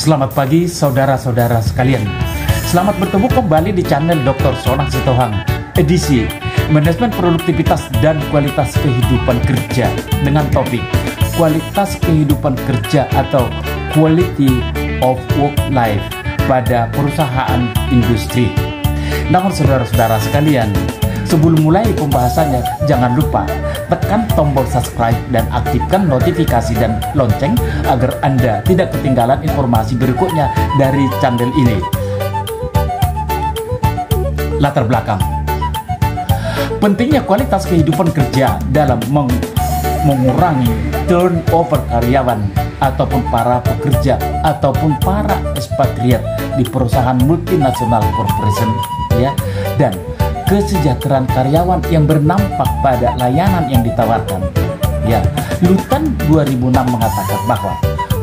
Selamat pagi saudara-saudara sekalian. Selamat bertemu kembali di channel Dr. Sonang Sitohang, edisi Manajemen Produktivitas dan Kualitas Kehidupan Kerja dengan topik Kualitas Kehidupan Kerja atau Quality of Work Life pada perusahaan industri. Namun saudara-saudara sekalian, sebelum mulai pembahasannya, jangan lupa tekan tombol subscribe dan aktifkan notifikasi dan lonceng agar Anda tidak ketinggalan informasi berikutnya dari channel ini. Latar belakang. Pentingnya kualitas kehidupan kerja dalam mengurangi turnover karyawan ataupun para pekerja ataupun para ekspatriat di perusahaan multinasional corporation, ya, dan kesejahteraan karyawan yang berdampak pada layanan yang ditawarkan. Ya, Lutan 2006 mengatakan bahwa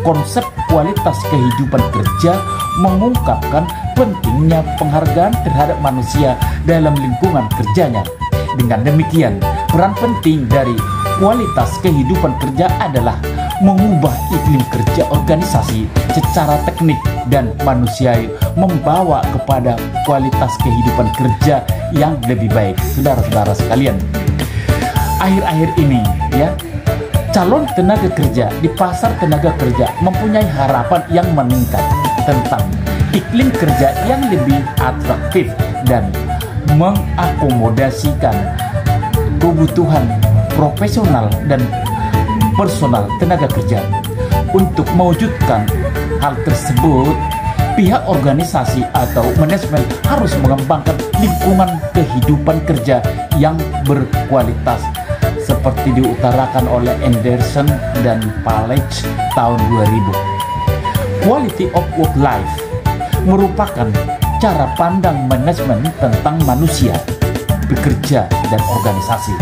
konsep kualitas kehidupan kerja mengungkapkan pentingnya penghargaan terhadap manusia dalam lingkungan kerjanya. Dengan demikian, peran penting dari kualitas kehidupan kerja adalah mengubah iklim kerja organisasi secara teknik dan manusiawi, membawa kepada kualitas kehidupan kerja yang lebih baik. Saudara-saudara sekalian, akhir-akhir ini, ya, calon tenaga kerja di pasar tenaga kerja mempunyai harapan yang meningkat tentang iklim kerja yang lebih atraktif dan mengakomodasikan kebutuhan profesional dan personal tenaga kerja. Untuk mewujudkan hal tersebut, pihak organisasi atau manajemen harus mengembangkan lingkungan kehidupan kerja yang berkualitas seperti diutarakan oleh Anderson dan Palage tahun 2000. Quality of work life merupakan cara pandang manajemen tentang manusia, bekerja, dan organisasi.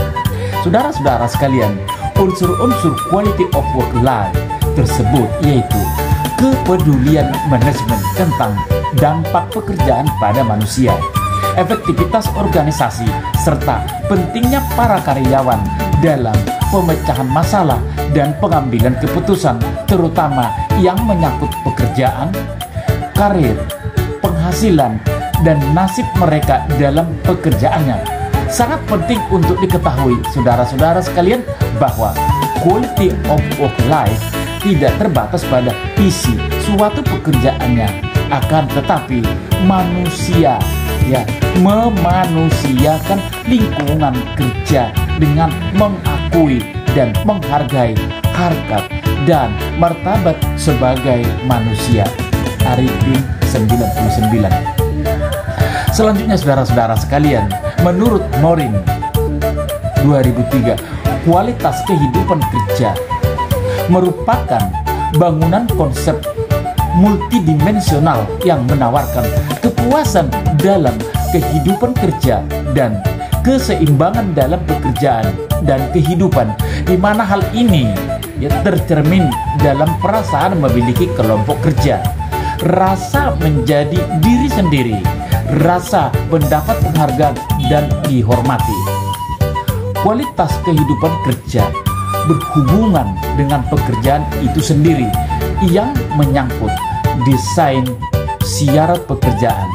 Saudara-saudara sekalian, unsur-unsur quality of work life tersebut yaitu kepedulian manajemen tentang dampak pekerjaan pada manusia, efektivitas organisasi, serta pentingnya para karyawan dalam pemecahan masalah dan pengambilan keputusan, terutama yang menyangkut pekerjaan, karir, penghasilan, dan nasib mereka dalam pekerjaannya. Sangat penting untuk diketahui, saudara-saudara sekalian, bahwa quality of work life tidak terbatas pada isi suatu pekerjaannya, akan tetapi manusia, ya, memanusiakan lingkungan kerja dengan mengakui dan menghargai harkat dan martabat sebagai manusia. Arifin 99. Selanjutnya saudara-saudara sekalian, menurut Morin 2003, kualitas kehidupan kerja merupakan bangunan konsep multidimensional yang menawarkan kepuasan dalam kehidupan kerja dan keseimbangan dalam pekerjaan dan kehidupan, di mana hal ini, ya, tercermin dalam perasaan memiliki kelompok kerja, rasa menjadi diri sendiri, rasa mendapat penghargaan dan dihormati. Kualitas kehidupan kerja berhubungan dengan pekerjaan itu sendiri yang menyangkut desain syarat pekerjaan,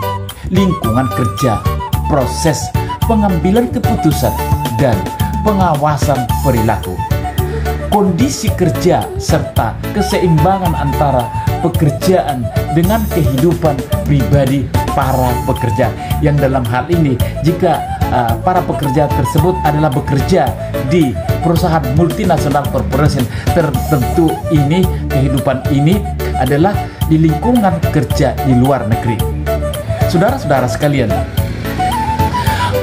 lingkungan kerja, proses pengambilan keputusan, dan pengawasan perilaku. Kondisi kerja serta keseimbangan antara pekerjaan dengan kehidupan pribadi para pekerja, yang dalam hal ini jika para pekerja tersebut adalah bekerja di perusahaan multinasional corporation tertentu, ini kehidupan ini adalah di lingkungan kerja di luar negeri. Saudara-saudara sekalian,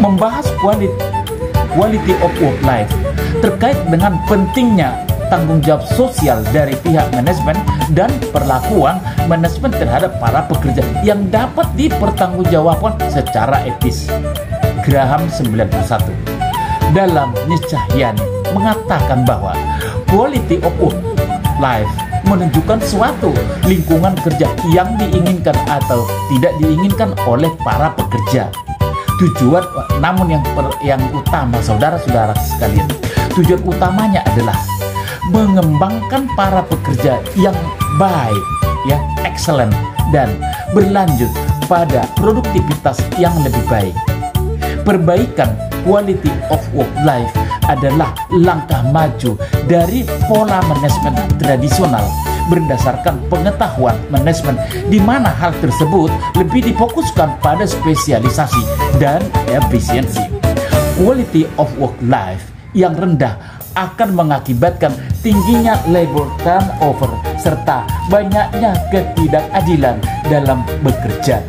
membahas quality of work life terkait dengan pentingnya tanggung jawab sosial dari pihak manajemen dan perlakuan manajemen terhadap para pekerja yang dapat dipertanggungjawabkan secara etis. Graham 91 dalam Niscayani mengatakan bahwa quality of work life menunjukkan suatu lingkungan kerja yang diinginkan atau tidak diinginkan oleh para pekerja. Tujuan, namun yang utama, saudara-saudara sekalian, tujuan utamanya adalah mengembangkan para pekerja yang baik ya excellent dan berlanjut pada produktivitas yang lebih baik. Perbaikan quality of work life adalah langkah maju dari pola manajemen tradisional berdasarkan pengetahuan manajemen, di mana hal tersebut lebih difokuskan pada spesialisasi dan efisiensi. Quality of work life yang rendah akan mengakibatkan tingginya labor turnover serta banyaknya ketidakadilan dalam bekerja.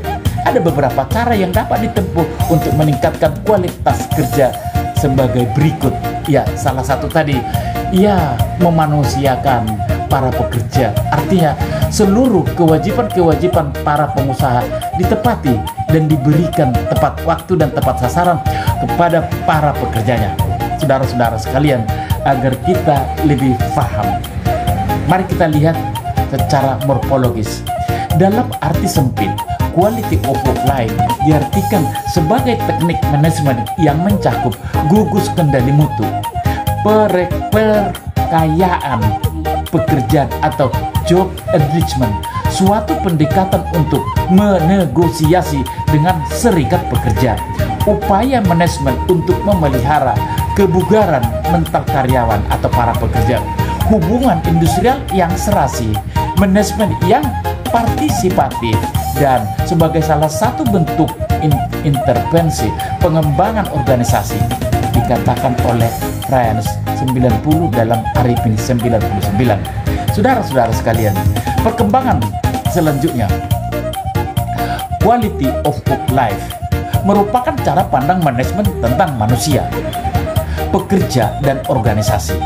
Ada beberapa cara yang dapat ditempuh untuk meningkatkan kualitas kerja sebagai berikut. Ya, salah satu tadi, ya, memanusiakan para pekerja. Artinya seluruh kewajiban-kewajiban para pengusaha ditepati dan diberikan tepat waktu dan tepat sasaran kepada para pekerjanya. Saudara-saudara sekalian, agar kita lebih paham, mari kita lihat secara morfologis. Dalam arti sempit, quality of work life diartikan sebagai teknik manajemen yang mencakup gugus kendali mutu, perkayaan pekerjaan atau job enrichment, suatu pendekatan untuk menegosiasi dengan serikat pekerja, upaya manajemen untuk memelihara kebugaran mental karyawan atau para pekerja, hubungan industrial yang serasi, manajemen yang partisipatif, dan sebagai salah satu bentuk intervensi pengembangan organisasi dikatakan oleh Friends 90 dalam Arifin 99. Saudara-saudara sekalian, perkembangan selanjutnya, quality of work life merupakan cara pandang manajemen tentang manusia, pekerja, dan organisasi.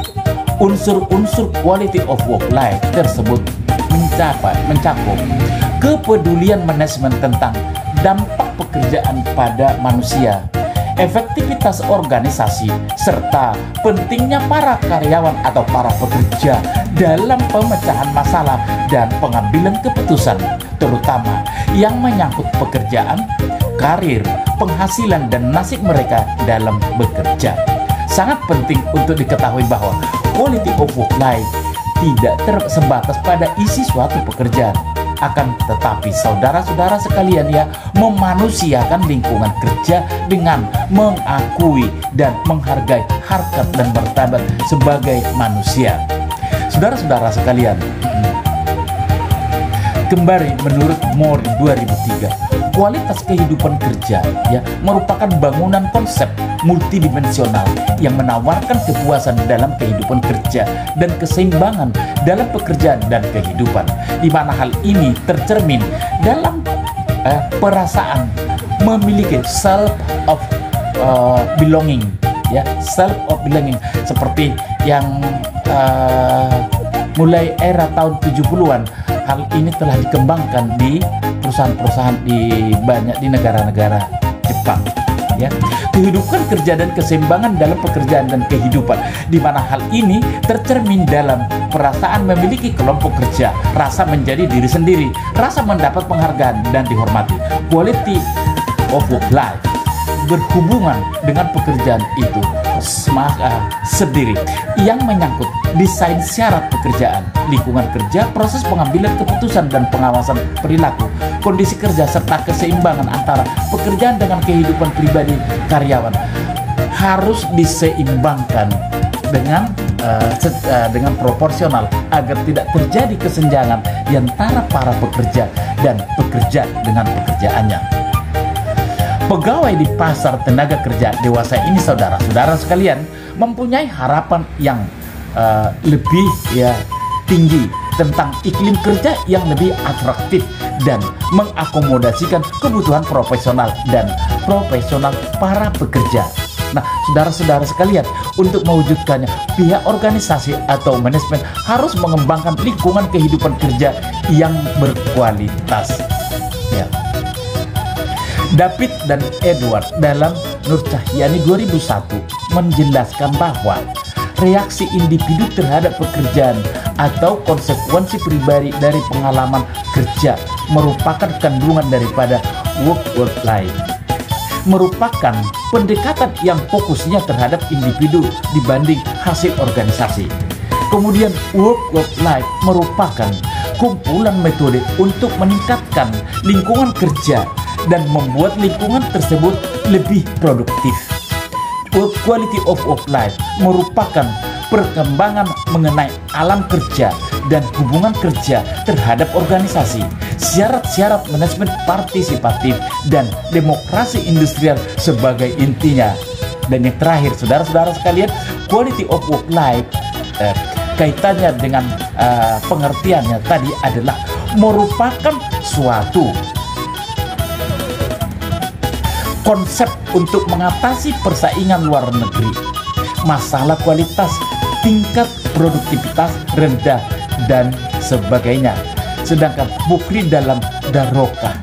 Unsur-unsur quality of work life tersebut mencakup kepedulian manajemen tentang dampak pekerjaan pada manusia, efektivitas organisasi, serta pentingnya para karyawan atau para pekerja dalam pemecahan masalah dan pengambilan keputusan, terutama yang menyangkut pekerjaan, karir, penghasilan, dan nasib mereka dalam bekerja. Sangat penting untuk diketahui bahwa quality of work life tidak tersebatas pada isi suatu pekerjaan, akan tetapi saudara-saudara sekalian, ya, memanusiakan lingkungan kerja dengan mengakui dan menghargai harkat dan martabat sebagai manusia. Saudara-saudara sekalian, kembali menurut Mori 2003, kualitas kehidupan kerja, ya, merupakan bangunan konsep multidimensional yang menawarkan kepuasan dalam kehidupan kerja dan keseimbangan dalam pekerjaan dan kehidupan, di mana hal ini tercermin dalam perasaan memiliki self of belonging, ya, self of belonging, seperti yang mulai era tahun 70-an. Hal ini telah dikembangkan di perusahaan-perusahaan di negara-negara Jepang, ya. Kehidupan kerja dan keseimbangan dalam pekerjaan dan kehidupan, di mana hal ini tercermin dalam perasaan memiliki kelompok kerja, rasa menjadi diri sendiri, rasa mendapat penghargaan dan dihormati. Quality of work life berhubungan dengan pekerjaan itu sendiri yang menyangkut desain syarat pekerjaan, lingkungan kerja, proses pengambilan keputusan dan pengawasan perilaku, kondisi kerja, serta keseimbangan antara pekerjaan dengan kehidupan pribadi karyawan harus diseimbangkan dengan proporsional agar tidak terjadi kesenjangan di antara para pekerja dan pekerja dengan pekerjaannya. Pegawai di pasar tenaga kerja dewasa ini, saudara-saudara sekalian, mempunyai harapan yang lebih, ya, tinggi tentang iklim kerja yang lebih atraktif dan mengakomodasikan kebutuhan profesional para pekerja. Nah, saudara-saudara sekalian, untuk mewujudkannya, pihak organisasi atau manajemen harus mengembangkan lingkungan kehidupan kerja yang berkualitas, ya. David dan Edward dalam Nur Cahyani 2001 menjelaskan bahwa reaksi individu terhadap pekerjaan atau konsekuensi pribadi dari pengalaman kerja merupakan kandungan daripada work life, merupakan pendekatan yang fokusnya terhadap individu dibanding hasil organisasi. Kemudian work life merupakan kumpulan metode untuk meningkatkan lingkungan kerja dan membuat lingkungan tersebut lebih produktif. Quality of life merupakan perkembangan mengenai alam kerja dan hubungan kerja terhadap organisasi, syarat-syarat manajemen partisipatif, dan demokrasi industrial sebagai intinya. Dan yang terakhir, saudara-saudara sekalian, quality of work life kaitannya dengan pengertiannya tadi adalah merupakan suatu konsep untuk mengatasi persaingan luar negeri, masalah kualitas, tingkat produktivitas rendah, dan sebagainya. Sedangkan Bukri dalam Daroka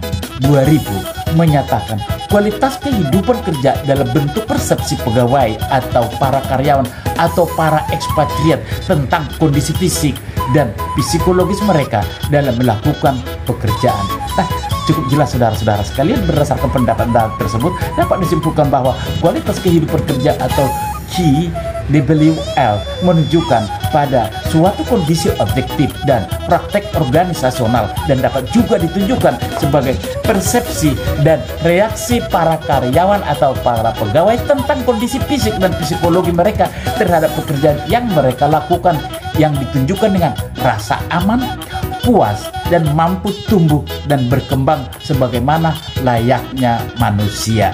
2000 menyatakan kualitas kehidupan kerja dalam bentuk persepsi pegawai atau para karyawan atau para ekspatriat tentang kondisi fisik dan psikologis mereka dalam melakukan pekerjaan. Nah, cukup jelas saudara-saudara sekalian, berdasarkan pendapat tersebut dapat disimpulkan bahwa kualitas kehidupan kerja atau QWL menunjukkan pada suatu kondisi objektif dan praktek organisasional dan dapat juga ditunjukkan sebagai persepsi dan reaksi para karyawan atau para pegawai tentang kondisi fisik dan psikologi mereka terhadap pekerjaan yang mereka lakukan, yang ditunjukkan dengan rasa aman, puas, dan mampu tumbuh dan berkembang sebagaimana layaknya manusia.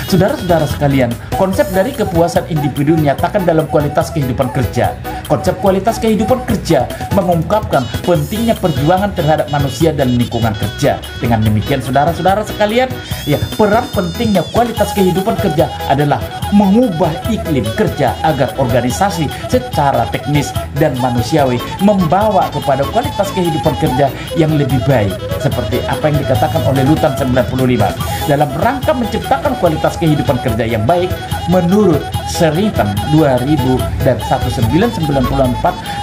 Saudara-saudara sekalian, konsep dari kepuasan individu dinyatakan dalam kualitas kehidupan kerja. Konsep kualitas kehidupan kerja mengungkapkan pentingnya perjuangan terhadap manusia dan lingkungan kerja. Dengan demikian, saudara-saudara sekalian, ya, peran pentingnya kualitas kehidupan kerja adalah mengubah iklim kerja agar organisasi secara teknis dan manusiawi membawa kepada kualitas kehidupan kerja yang lebih baik, seperti apa yang dikatakan oleh Lutan 95. Dalam rangka menciptakan kualitas kehidupan kerja yang baik, menurut Sheridan 2000 dan 1994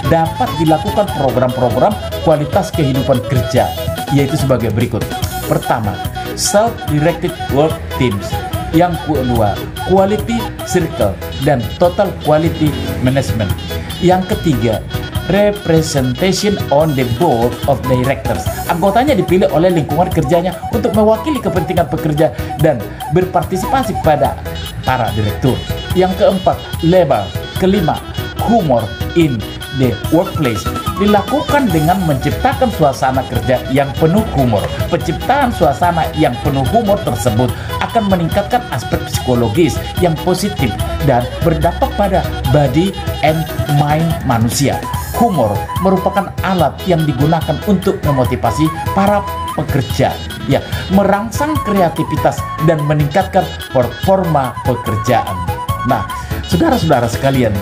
dapat dilakukan program-program kualitas kehidupan kerja, yaitu sebagai berikut. Pertama, self-directed work teams. Yang kedua, quality circle dan total quality management. Yang ketiga, representation on the board of directors. Anggotanya dipilih oleh lingkungan kerjanya untuk mewakili kepentingan pekerja dan berpartisipasi pada para direktur. Yang keempat, labor. Kelima, humor in the workplace. Dilakukan dengan menciptakan suasana kerja yang penuh humor. Penciptaan suasana yang penuh humor tersebut akan meningkatkan aspek psikologis yang positif dan berdampak pada body and mind manusia. Humor merupakan alat yang digunakan untuk memotivasi para pekerja, ya, merangsang kreativitas dan meningkatkan performa pekerjaan. Nah, saudara-saudara sekalian,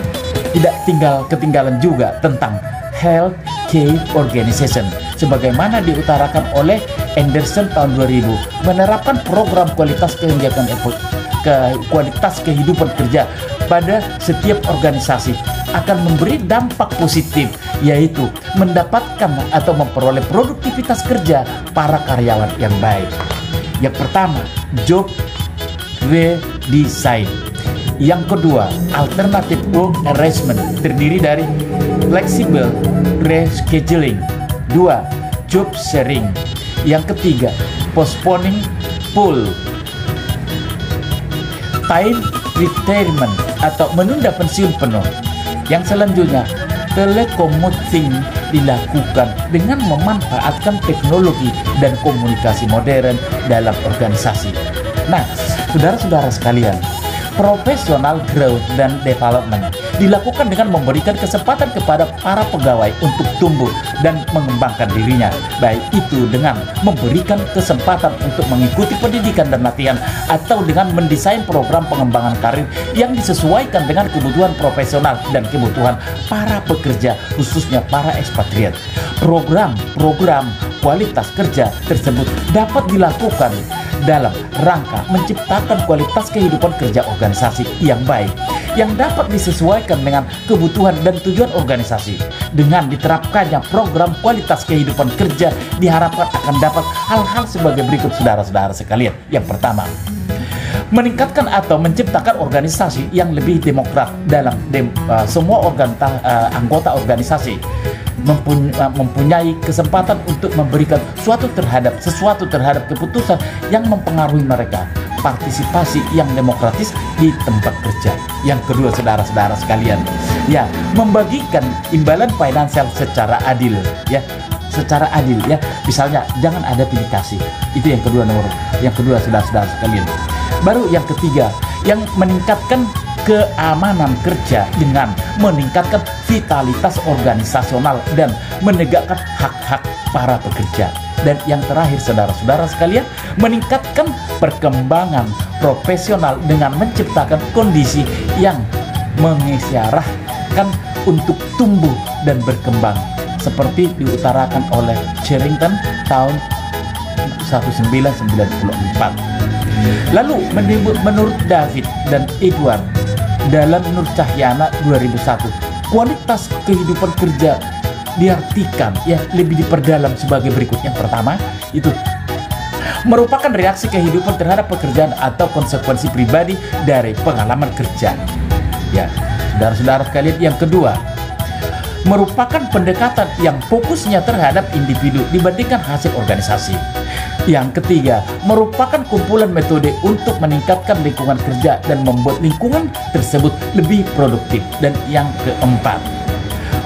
tidak ketinggalan juga tentang Health Care Organization, sebagaimana diutarakan oleh Anderson tahun 2000, menerapkan program kualitas kualitas kehidupan kerja pada setiap organisasi akan memberi dampak positif, yaitu mendapatkan atau memperoleh produktivitas kerja para karyawan yang baik. Yang pertama, job redesign. Yang kedua, alternative work arrangement, terdiri dari flexible rescheduling. Dua, job sharing. Yang ketiga, postponing full time retirement atau menunda pensiun penuh. Yang selanjutnya, telecommuting dilakukan dengan memanfaatkan teknologi dan komunikasi modern dalam organisasi. Nah, saudara-saudara sekalian, professional growth dan development dilakukan dengan memberikan kesempatan kepada para pegawai untuk tumbuh dan mengembangkan dirinya, baik itu dengan memberikan kesempatan untuk mengikuti pendidikan dan latihan atau dengan mendesain program pengembangan karir yang disesuaikan dengan kebutuhan profesional dan kebutuhan para pekerja, khususnya para ekspatriat. Program kualitas kerja tersebut dapat dilakukan dalam rangka menciptakan kualitas kehidupan kerja organisasi yang baik, yang dapat disesuaikan dengan kebutuhan dan tujuan organisasi. Dengan diterapkannya program kualitas kehidupan kerja, diharapkan akan dapat hal-hal sebagai berikut, saudara-saudara sekalian. Yang pertama, meningkatkan atau menciptakan organisasi yang lebih demokrat dalam semua anggota organisasi. mempunyai kesempatan untuk memberikan sesuatu terhadap keputusan yang mempengaruhi mereka. Partisipasi yang demokratis di tempat kerja. Yang kedua, saudara-saudara sekalian, ya, membagikan imbalan finansial secara adil, ya, secara adil, ya. Misalnya jangan ada pilih kasih. Itu yang kedua, saudara-saudara sekalian. Baru yang ketiga, yang meningkatkan keamanan kerja dengan meningkatkan vitalitas organisasional dan menegakkan hak-hak para pekerja. Dan yang terakhir, saudara-saudara sekalian, meningkatkan perkembangan profesional dengan menciptakan kondisi yang mengisyarahkan untuk tumbuh dan berkembang, seperti diutarakan oleh Sherrington tahun 1994. Lalu menurut David dan Edward dalam Nur Cahyana 2001, kualitas kehidupan kerja diartikan, ya, lebih diperdalam sebagai berikut. Yang pertama itu merupakan reaksi kehidupan terhadap pekerjaan atau konsekuensi pribadi dari pengalaman kerja. Ya, saudara-saudara sekalian, yang kedua merupakan pendekatan yang fokusnya terhadap individu dibandingkan hasil organisasi. Yang ketiga merupakan kumpulan metode untuk meningkatkan lingkungan kerja dan membuat lingkungan tersebut lebih produktif. Dan yang keempat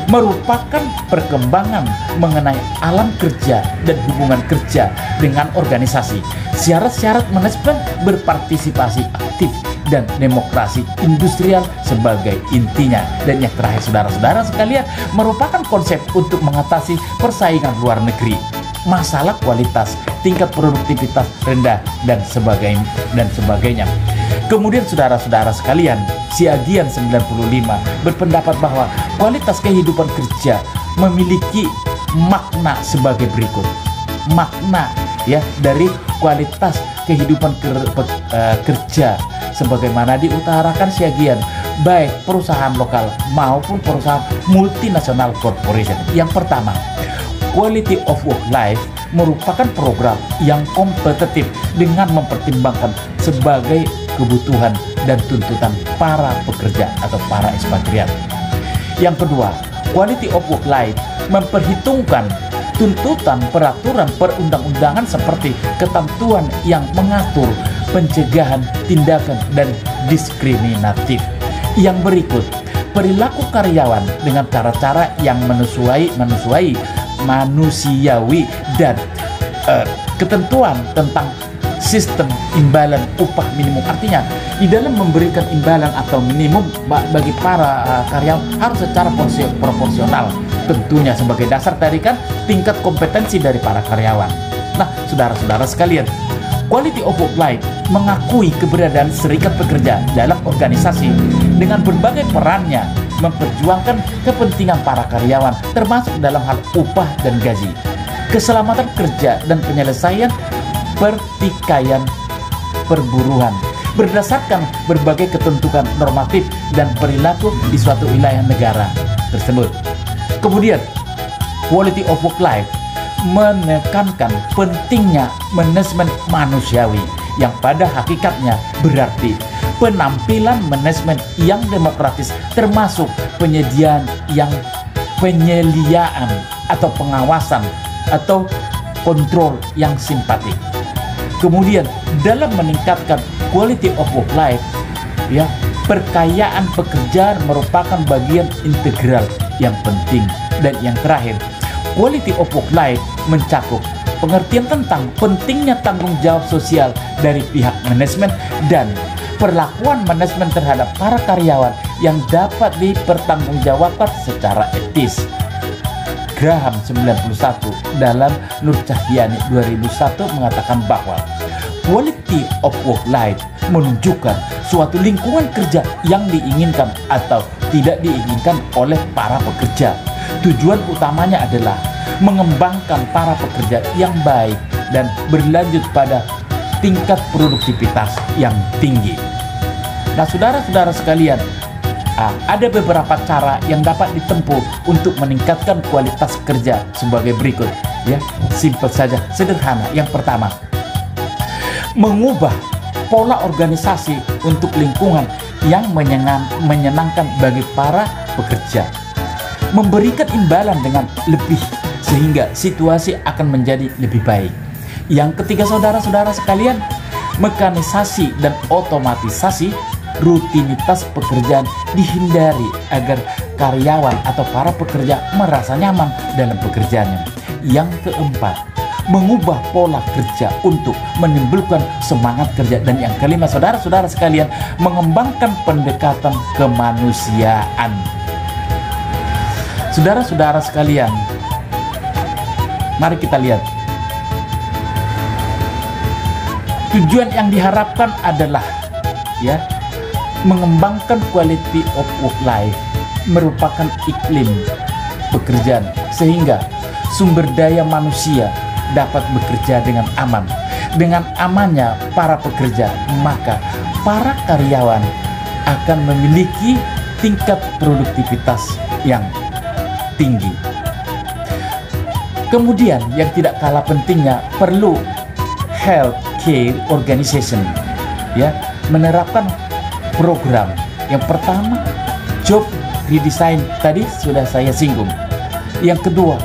merupakan perkembangan mengenai alam kerja dan hubungan kerja dengan organisasi, syarat-syarat manajemen berpartisipasi aktif, dan demokrasi industrial sebagai intinya. Dan yang terakhir, saudara-saudara sekalian, merupakan konsep untuk mengatasi persaingan luar negeri, masalah kualitas, tingkat produktivitas rendah, dan sebagainya. Kemudian, saudara-saudara sekalian, Siagian 95 berpendapat bahwa kualitas kehidupan kerja memiliki makna sebagai berikut. Makna, ya, dari kualitas kehidupan kerja sebagaimana diutarakan Siagian, baik perusahaan lokal maupun perusahaan multinasional corporation. Yang pertama, quality of work life merupakan program yang kompetitif dengan mempertimbangkan sebagai kebutuhan dan tuntutan para pekerja atau para ekspatriat. Yang kedua, quality of work life memperhitungkan tuntutan peraturan perundang-undangan seperti ketentuan yang mengatur pencegahan tindakan dan diskriminatif. Yang berikut, perilaku karyawan dengan cara-cara yang manusiawi dan ketentuan tentang sistem imbalan upah minimum. Artinya di dalam memberikan imbalan atau minimum bagi para karyawan harus secara proporsional, tentunya sebagai dasar tadi kan tingkat kompetensi dari para karyawan. Nah, saudara-saudara sekalian, quality of work life mengakui keberadaan serikat pekerja dalam organisasi dengan berbagai perannya memperjuangkan kepentingan para karyawan, termasuk dalam hal upah dan gaji, keselamatan kerja, dan penyelesaian pertikaian perburuan berdasarkan berbagai ketentuan normatif dan perilaku di suatu wilayah negara tersebut. Kemudian, quality of work life menekankan pentingnya manajemen manusiawi yang pada hakikatnya berarti penampilan manajemen yang demokratis, termasuk penyediaan penyeliaan atau pengawasan atau kontrol yang simpatik. Kemudian, dalam meningkatkan quality of work life, ya, perkayaan pekerjaan merupakan bagian integral yang penting. Dan yang terakhir, quality of work life mencakup pengertian tentang pentingnya tanggung jawab sosial dari pihak manajemen dan perlakuan manajemen terhadap para karyawan yang dapat dipertanggungjawabkan secara etis. Graham 91 dalam Nur Cahyani 2001 mengatakan bahwa quality of work life menunjukkan suatu lingkungan kerja yang diinginkan atau tidak diinginkan oleh para pekerja. Tujuan utamanya adalah mengembangkan para pekerja yang baik dan berlanjut pada tingkat produktivitas yang tinggi. Nah, saudara-saudara sekalian, ada beberapa cara yang dapat ditempuh untuk meningkatkan kualitas kerja sebagai berikut, ya. Simpel saja, sederhana. Yang pertama, mengubah pola organisasi untuk lingkungan yang menyenangkan bagi para pekerja. memberikan imbalan dengan lebih sehingga situasi akan menjadi lebih baik. Yang ketiga, saudara-saudara sekalian, mekanisasi dan otomatisasi rutinitas pekerjaan dihindari agar karyawan atau para pekerja merasa nyaman dalam pekerjaannya. Yang keempat, mengubah pola kerja untuk menimbulkan semangat kerja. Dan yang kelima, saudara-saudara sekalian, mengembangkan pendekatan kemanusiaan. Saudara-saudara sekalian, mari kita lihat. Tujuan yang diharapkan adalah mengembangkan quality of work life, merupakan iklim pekerjaan sehingga sumber daya manusia dapat bekerja dengan aman. Dengan amannya para pekerja, maka para karyawan akan memiliki tingkat produktivitas yang tinggi. Kemudian yang tidak kalah pentingnya, perlu healthcare organization menerapkan program. Yang pertama, job redesign, tadi sudah saya singgung. Yang kedua,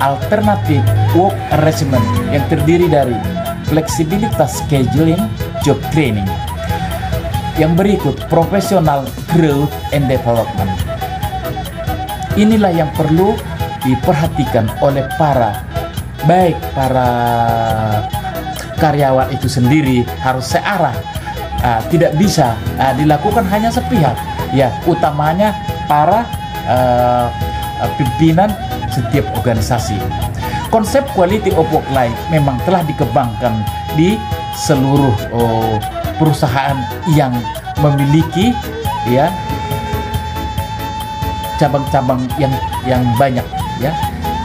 alternative work arrangement yang terdiri dari fleksibilitas scheduling, job training. Yang berikut, professional growth and development. Inilah yang perlu diperhatikan oleh para karyawan itu sendiri, harus searah, tidak bisa dilakukan hanya sepihak. Utamanya para pimpinan setiap organisasi. Konsep quality of work life memang telah dikembangkan di seluruh perusahaan yang memiliki cabang-cabang yang banyak,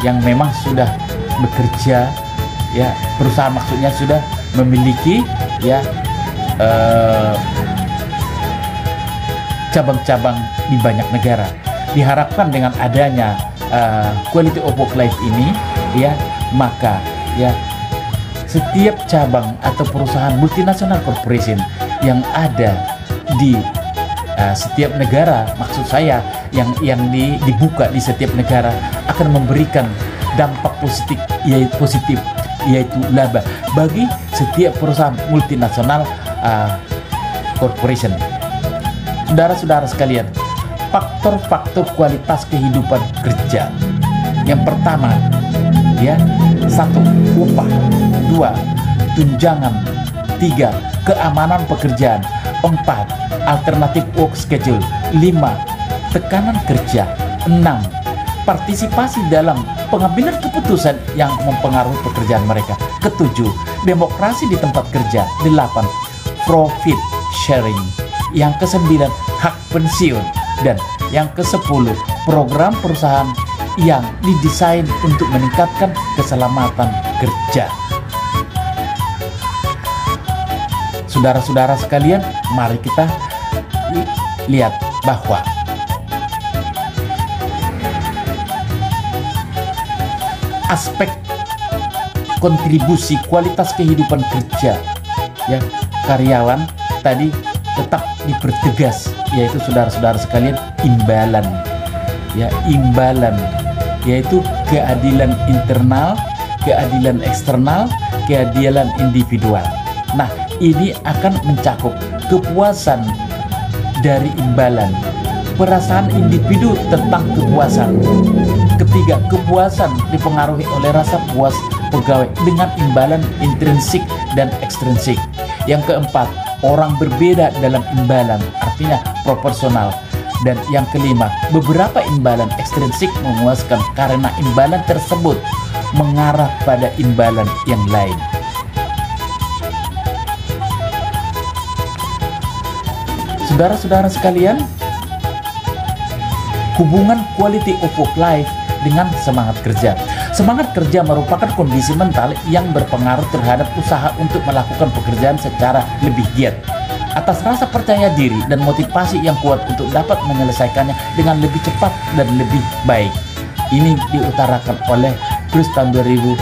yang memang sudah bekerja, perusahaan maksudnya sudah memiliki cabang-cabang di banyak negara. Diharapkan dengan adanya quality of work life ini, maka setiap cabang atau perusahaan multinasional corporation yang ada di setiap negara, maksud saya yang dibuka di setiap negara, akan memberikan dampak positif yaitu laba bagi setiap perusahaan multinasional corporation. Saudara-saudara sekalian, faktor-faktor kualitas kehidupan kerja. Yang pertama, 1. upah, 2. tunjangan, 3. keamanan pekerjaan, 4. alternatif work schedule, 5. tekanan kerja, 6. partisipasi dalam pengambilan keputusan yang mempengaruhi pekerjaan mereka, 7. demokrasi di tempat kerja, 8. profit sharing, yang ke-9 hak pensiun, dan yang ke-10 program perusahaan yang didesain untuk meningkatkan keselamatan kerja. Saudara-saudara sekalian, mari kita lihat bahwa aspek kontribusi kualitas kehidupan kerja karyawan tadi tetap dipertegas, yaitu saudara-saudara sekalian imbalan, imbalan, yaitu keadilan internal, keadilan eksternal, keadilan individual. Nah, ini akan mencakup kepuasan dari imbalan, perasaan individu tentang kepuasan. Ketiga, kepuasan dipengaruhi oleh rasa puas pegawai dengan imbalan intrinsik dan ekstrinsik. Yang keempat, orang berbeda dalam imbalan, artinya proporsional. Dan yang kelima, beberapa imbalan ekstrinsik memuaskan karena imbalan tersebut mengarah pada imbalan yang lain. Saudara-saudara sekalian, hubungan quality of work life dengan semangat kerja. Semangat kerja merupakan kondisi mental yang berpengaruh terhadap usaha untuk melakukan pekerjaan secara lebih giat. Atas rasa percaya diri dan motivasi yang kuat untuk dapat menyelesaikannya dengan lebih cepat dan lebih baik. Ini diutarakan oleh Cruz tahun 2007.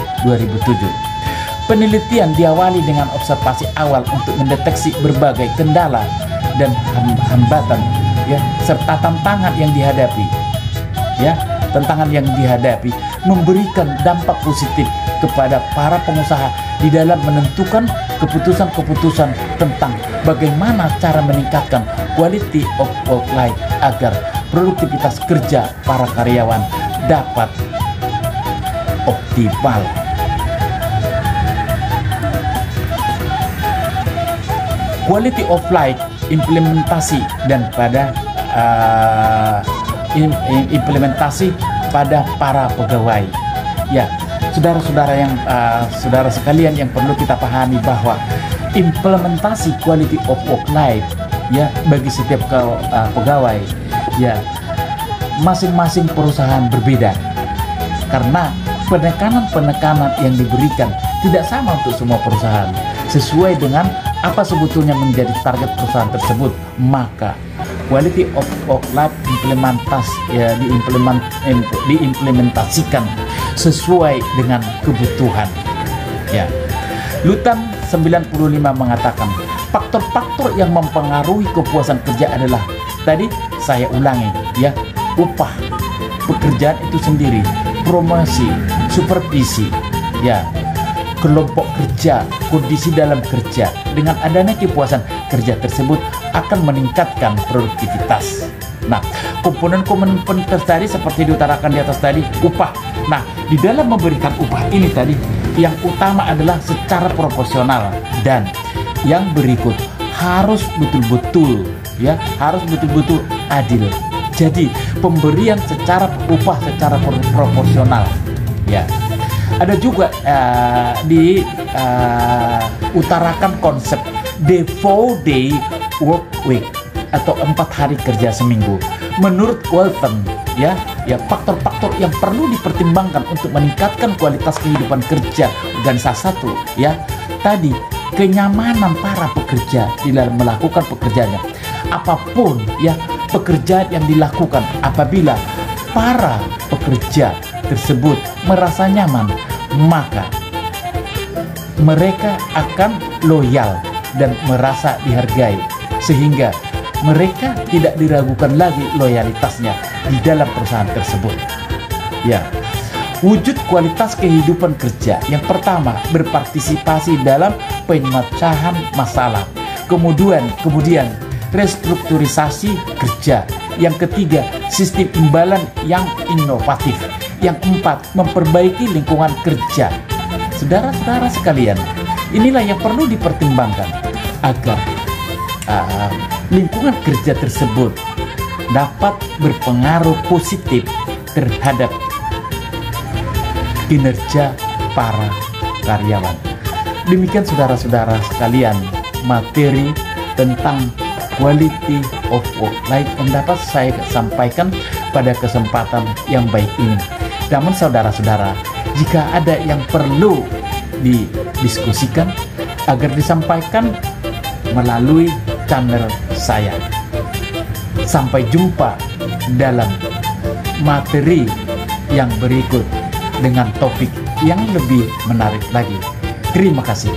Penelitian diawali dengan observasi awal untuk mendeteksi berbagai kendala dan hambatan serta tantangan yang dihadapi. ya, tantangan yang dihadapi memberikan dampak positif kepada para pengusaha di dalam menentukan keputusan-keputusan tentang bagaimana cara meningkatkan quality of work life agar produktivitas kerja para karyawan dapat optimal. Quality of life implementasi dan pada implementasi pada para pegawai. Ya, saudara sekalian yang perlu kita pahami bahwa implementasi quality of work life ya bagi setiap pegawai ya masing-masing perusahaan berbeda karena penekanan yang diberikan tidak sama untuk semua perusahaan sesuai dengan apa sebetulnya menjadi target perusahaan tersebut. Maka quality of work life diimplementasikan sesuai dengan kebutuhan. Ya. Lutan 95 mengatakan faktor-faktor yang mempengaruhi kepuasan kerja adalah tadi saya ulangi ya, upah, pekerjaan itu sendiri, promosi, supervisi, ya, kelompok kerja, kondisi dalam kerja. Dengan adanya kepuasan kerja tersebut akan meningkatkan produktivitas. Nah, komponen-komponen tadi seperti diutarakan di atas tadi, upah. Nah, di dalam memberikan upah ini tadi, yang utama adalah secara proporsional dan yang berikut harus betul-betul ya, harus betul-betul adil. Jadi, pemberian secara upah secara proporsional ya. Ada juga utarakan konsep the 4-day work week atau 4 hari kerja seminggu. Menurut Walton ya faktor-faktor yang perlu dipertimbangkan untuk meningkatkan kualitas kehidupan kerja organisasi satu ya tadi kenyamanan para pekerja di dalam melakukan pekerjaannya. Apapun ya pekerjaan yang dilakukan, apabila para pekerja tersebut merasa nyaman, maka mereka akan loyal dan merasa dihargai, sehingga mereka tidak diragukan lagi loyalitasnya di dalam perusahaan tersebut. Ya, wujud kualitas kehidupan kerja yang pertama berpartisipasi dalam pemecahan masalah, kemudian restrukturisasi kerja, yang ketiga sistem imbalan yang inovatif, yang keempat memperbaiki lingkungan kerja. Saudara-saudara sekalian, inilah yang perlu dipertimbangkan agar lingkungan kerja tersebut dapat berpengaruh positif terhadap kinerja para karyawan. Demikian saudara-saudara sekalian, materi tentang quality of work life yang dapat saya sampaikan pada kesempatan yang baik ini. Namun saudara-saudara, jika ada yang perlu didiskusikan agar disampaikan melalui channel saya. Sampai jumpa dalam materi yang berikut dengan topik yang lebih menarik lagi. Terima kasih.